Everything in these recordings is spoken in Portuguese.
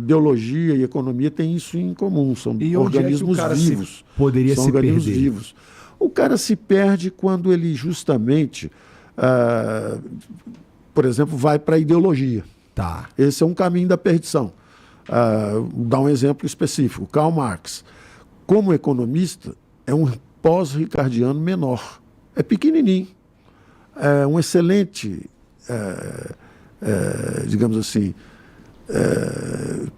biologia e economia têm isso em comum, são organismos vivos. Poderia se perder? Vivos. O cara se perde quando ele justamente, por exemplo, vai para a ideologia. Tá. Esse é um caminho da perdição. Vou dar um exemplo específico. Karl Marx, como economista, é um pós-ricardiano menor. É pequenininho. É um excelente, digamos assim,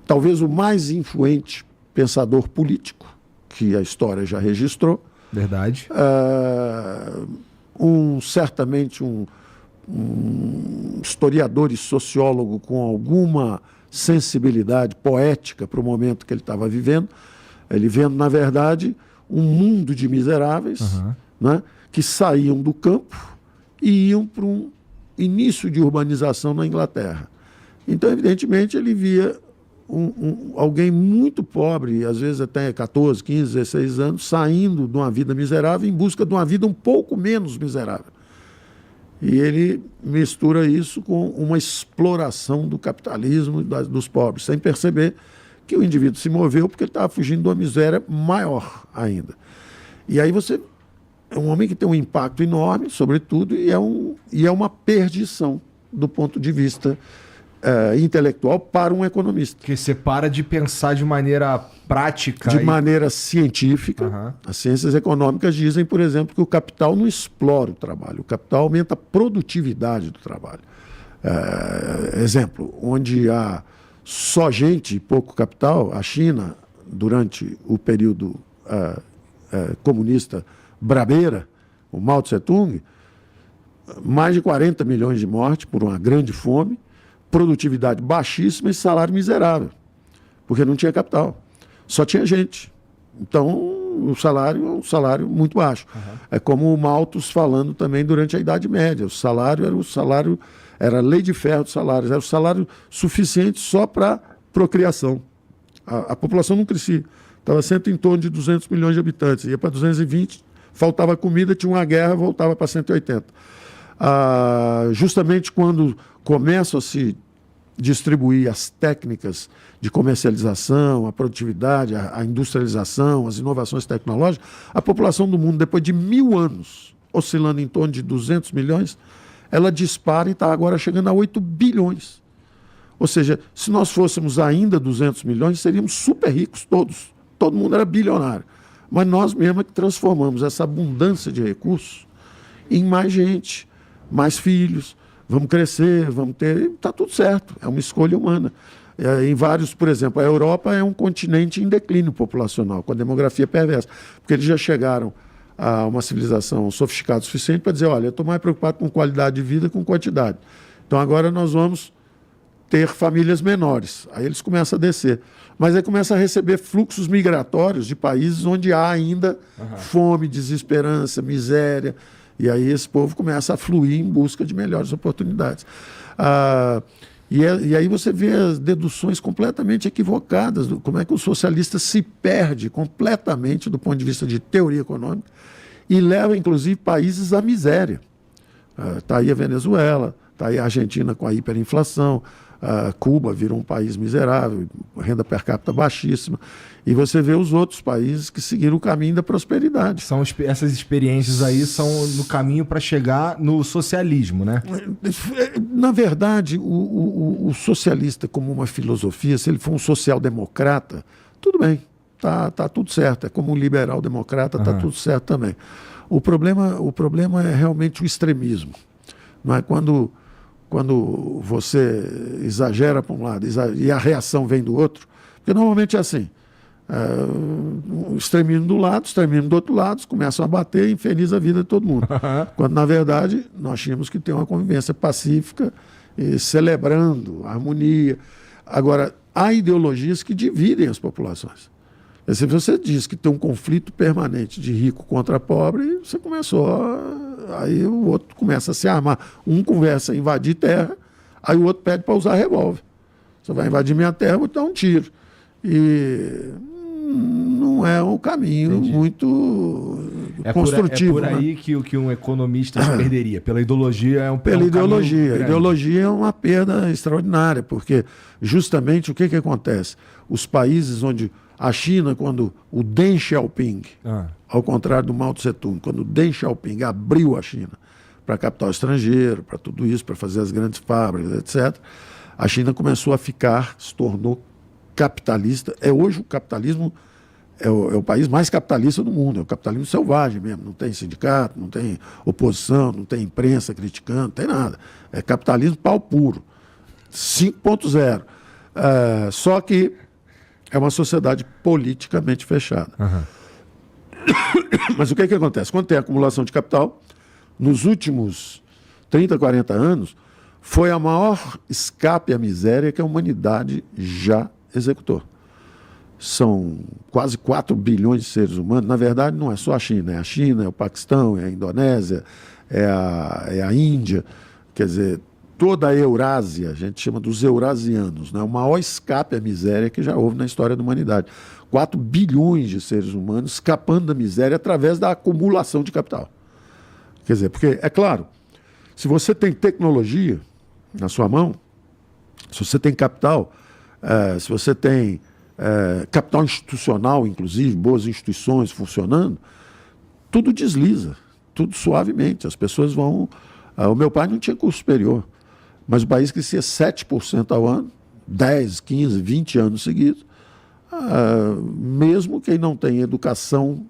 talvez o mais influente pensador político que a história já registrou. Verdade. Certamente um historiador e sociólogo com alguma sensibilidade poética para o momento que ele estava vivendo. Ele vendo, na verdade, um mundo de miseráveis, né, que saíam do campo e iam para um início de urbanização na Inglaterra. Então, evidentemente, ele via alguém muito pobre, às vezes até 14, 15, 16 anos, saindo de uma vida miserável em busca de uma vida um pouco menos miserável. E ele mistura isso com uma exploração do capitalismo dos pobres, sem perceber que o indivíduo se moveu porque ele estava fugindo de uma miséria maior ainda. E aí você é um homem que tem um impacto enorme, sobretudo, e é uma perdição do ponto de vista intelectual para um economista. Porque você para de pensar de maneira prática. De maneira científica. As ciências econômicas dizem, por exemplo, que o capital não explora o trabalho, o capital aumenta a produtividade do trabalho. Exemplo, onde há só gente e pouco capital, a China, durante o período comunista brabeira, o Mao Tse-tung, mais de 40 milhões de mortes por uma grande fome, produtividade baixíssima e salário miserável, porque não tinha capital, só tinha gente. Então, o salário é um salário muito baixo. É como o Malthus falando também durante a Idade Média. O salário era a lei de ferro dos salários, era o salário suficiente só para procriação. A população não crescia, estava sempre em torno de 200 milhões de habitantes, ia para 220, faltava comida, tinha uma guerra, voltava para 180. Justamente quando começam a se distribuir as técnicas de comercialização, a produtividade, a industrialização, as inovações tecnológicas, a população do mundo, depois de 1000 anos, oscilando em torno de 200 milhões, ela dispara e está agora chegando a 8 bilhões. Ou seja, se nós fôssemos ainda 200 milhões, seríamos super ricos todos. Todo mundo era bilionário. Mas nós mesmos é que transformamos essa abundância de recursos em mais gente, mais filhos. Vamos crescer, vamos ter... Está tudo certo, é uma escolha humana. Em vários, por exemplo, a Europa é um continente em declínio populacional, com a demografia perversa, porque eles já chegaram a uma civilização sofisticada o suficiente para dizer, olha, eu estou mais preocupado com qualidade de vida que com quantidade. Então agora nós vamos ter famílias menores. Aí eles começam a descer. Mas aí começa a receber fluxos migratórios de países onde há ainda fome, desesperança, miséria. E aí esse povo começa a fluir em busca de melhores oportunidades. E aí você vê as deduções completamente equivocadas, como é que o socialista se perde completamente do ponto de vista de teoria econômica e leva, inclusive, países à miséria. Está aí a Venezuela, está aí a Argentina com a hiperinflação, Cuba virou um país miserável, renda per capita baixíssima. E você vê os outros países que seguiram o caminho da prosperidade. Essas experiências aí são no caminho para chegar no socialismo, né? Na verdade, o socialista, como uma filosofia, se ele for um social-democrata, tudo bem, tá tudo certo. É como um liberal-democrata, está tudo certo também. O problema é realmente o extremismo. Não é? Quando você exagera para um lado e a reação vem do outro, porque normalmente é assim. O extremismo do lado, o extremismo do outro lado, começam a bater e inferniza a vida de todo mundo. Quando, na verdade, nós tínhamos que ter uma convivência pacífica, e celebrando a harmonia. Agora, há ideologias que dividem as populações. Se você diz que tem um conflito permanente de rico contra pobre, você aí o outro começa a se armar. Um conversa em invadir terra, aí o outro pede para usar revólver. Você vai invadir minha terra, eu vou te dar um tiro. E não é um caminho muito construtivo. É por aí que um economista se perderia. Pela ideologia é um Pela ideologia. A grande. ideologia é uma perda extraordinária, porque justamente o que acontece? Os países onde a China, quando o Deng Xiaoping, ao contrário do Mao Tse Tung, quando o Deng Xiaoping abriu a China para capital estrangeiro, para tudo isso, para fazer as grandes fábricas, etc., a China começou a se tornou capitalista. Hoje o capitalismo é o país mais capitalista do mundo, é o capitalismo selvagem mesmo, não tem sindicato, não tem oposição, não tem imprensa criticando, não tem nada. É capitalismo pau puro, 5.0. Só que é uma sociedade politicamente fechada. Mas o que acontece? Quando tem acumulação de capital, nos últimos 30, 40 anos, foi a maior escape à miséria que a humanidade já executou. São quase 4 bilhões de seres humanos. Na verdade, não é só a China. É a China, é o Paquistão, é a Indonésia, é a Índia. Quer dizer, toda a Eurásia, a gente chama dos eurasianos, né? O maior escape à miséria que já houve na história da humanidade. 4 bilhões de seres humanos escapando da miséria através da acumulação de capital. Quer dizer, porque, é claro, se você tem tecnologia na sua mão, se você tem capital, se você tem capital institucional, inclusive, boas instituições funcionando, tudo desliza, tudo suavemente. As pessoas vão... o meu pai não tinha curso superior, mas o país crescia 7% ao ano, 10, 15, 20 anos seguidos. Mesmo quem não tem educação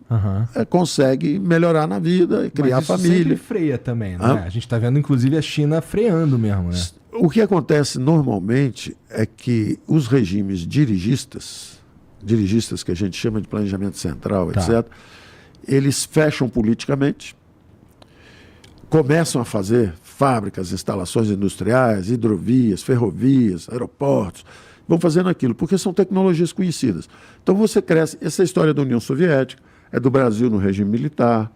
consegue melhorar na vida, criar família. Sempre freia também, né? A gente está vendo, inclusive, a China freando mesmo, né? O que acontece normalmente é que os regimes dirigistas que a gente chama de planejamento central, etc., eles fecham politicamente, começam a fazer fábricas, instalações industriais, hidrovias, ferrovias, aeroportos, vão fazendo aquilo, porque são tecnologias conhecidas. Então você cresce, essa história da União Soviética, é do Brasil no regime militar,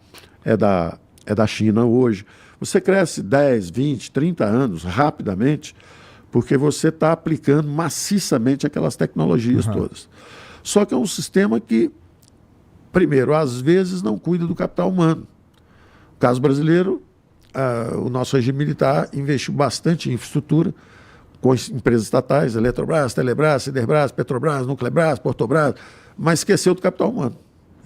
é da China hoje. Você cresce 10, 20, 30 anos rapidamente, porque você está aplicando maciçamente aquelas tecnologias todas. Só que é um sistema que, primeiro, às vezes não cuida do capital humano. No caso brasileiro, o nosso regime militar investiu bastante em infraestrutura, com empresas estatais, Eletrobras, Telebrás, Siderbras, Petrobras, Nuclebras, Portobras, mas esqueceu do capital humano.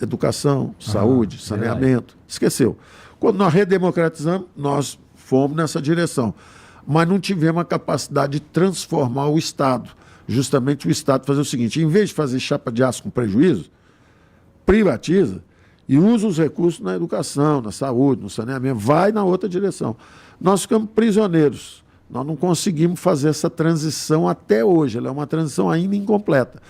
Educação, saúde, saneamento, esqueceu. Quando nós redemocratizamos, nós fomos nessa direção. Mas não tivemos a capacidade de transformar o Estado. Justamente o Estado fazer o seguinte, em vez de fazer chapa de aço com prejuízo, privatiza e usa os recursos na educação, na saúde, no saneamento, vai na outra direção. Nós ficamos prisioneiros. Nós não conseguimos fazer essa transição até hoje. Ela é uma transição ainda incompleta.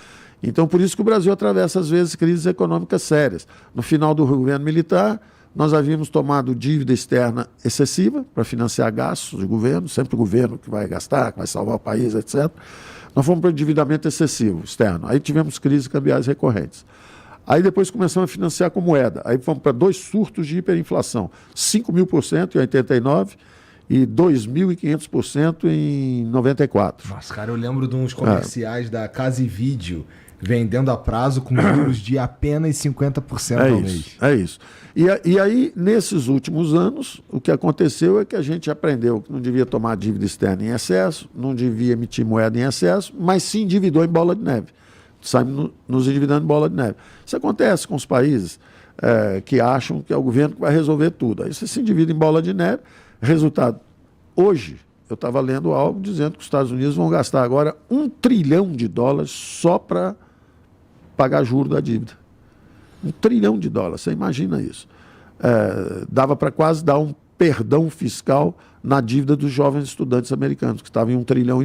Então, por isso que o Brasil atravessa, às vezes, crises econômicas sérias. No final do governo militar, nós havíamos tomado dívida externa excessiva para financiar gastos de governo, sempre o governo que vai gastar, que vai salvar o país, etc. Nós fomos para o endividamento excessivo externo. Aí tivemos crises cambiais recorrentes. Aí depois começamos a financiar com moeda. Aí fomos para 2 surtos de hiperinflação. 5.000% em 89 e 2.500% em 94. Nossa, cara, eu lembro de uns comerciais da Casa e Vídeo vendendo a prazo com juros de apenas 50% ao mês. É isso. E aí, nesses últimos anos, o que aconteceu é que a gente aprendeu que não devia tomar dívida externa em excesso, não devia emitir moeda em excesso, mas se endividou em bola de neve. Saímos nos endividando em bola de neve. Isso acontece com os países que acham que é o governo que vai resolver tudo. Aí você se endivida em bola de neve. Resultado, hoje, eu estava lendo algo dizendo que os Estados Unidos vão gastar agora $1 trilhão só para pagar juros da dívida. $1 trilhão, você imagina isso. Dava para quase dar um perdão fiscal na dívida dos jovens estudantes americanos, que estavam em $1,5 trilhão.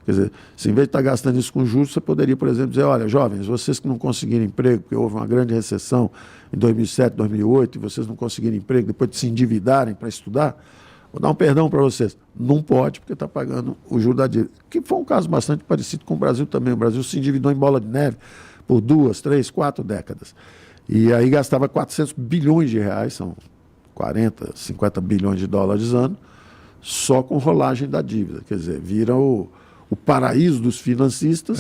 Quer dizer, se em vez de estar gastando isso com juros, você poderia, por exemplo, dizer, olha, jovens, vocês que não conseguiram emprego, porque houve uma grande recessão em 2007, 2008, e vocês não conseguiram emprego depois de se endividarem para estudar, vou dar um perdão para vocês. Não pode, porque está pagando o juro da dívida. Que foi um caso bastante parecido com o Brasil também. O Brasil se endividou em bola de neve por 2, 3, 4 décadas. E aí gastava 400 bilhões de reais, são 40, 50 bilhões de dólares ano, só com rolagem da dívida. Quer dizer, vira o o paraíso dos financistas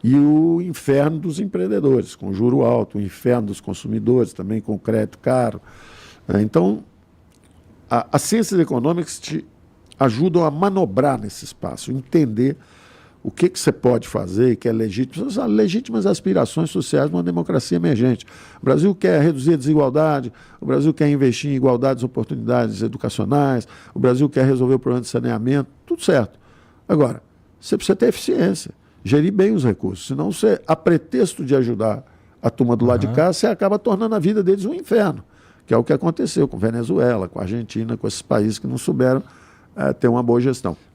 e o inferno dos empreendedores, com juro alto, o inferno dos consumidores, também com crédito caro. Então, as ciências econômicas te ajudam a manobrar nesse espaço, entender o que você pode fazer, que é legítimo, as legítimas aspirações sociais de uma democracia emergente. O Brasil quer reduzir a desigualdade, o Brasil quer investir em igualdade de oportunidades educacionais, o Brasil quer resolver o problema de saneamento, tudo certo. Agora, você precisa ter eficiência, gerir bem os recursos, senão você, a pretexto de ajudar a turma do lado de cá, você acaba tornando a vida deles um inferno, que é o que aconteceu com Venezuela, com a Argentina, com esses países que não souberam ter uma boa gestão.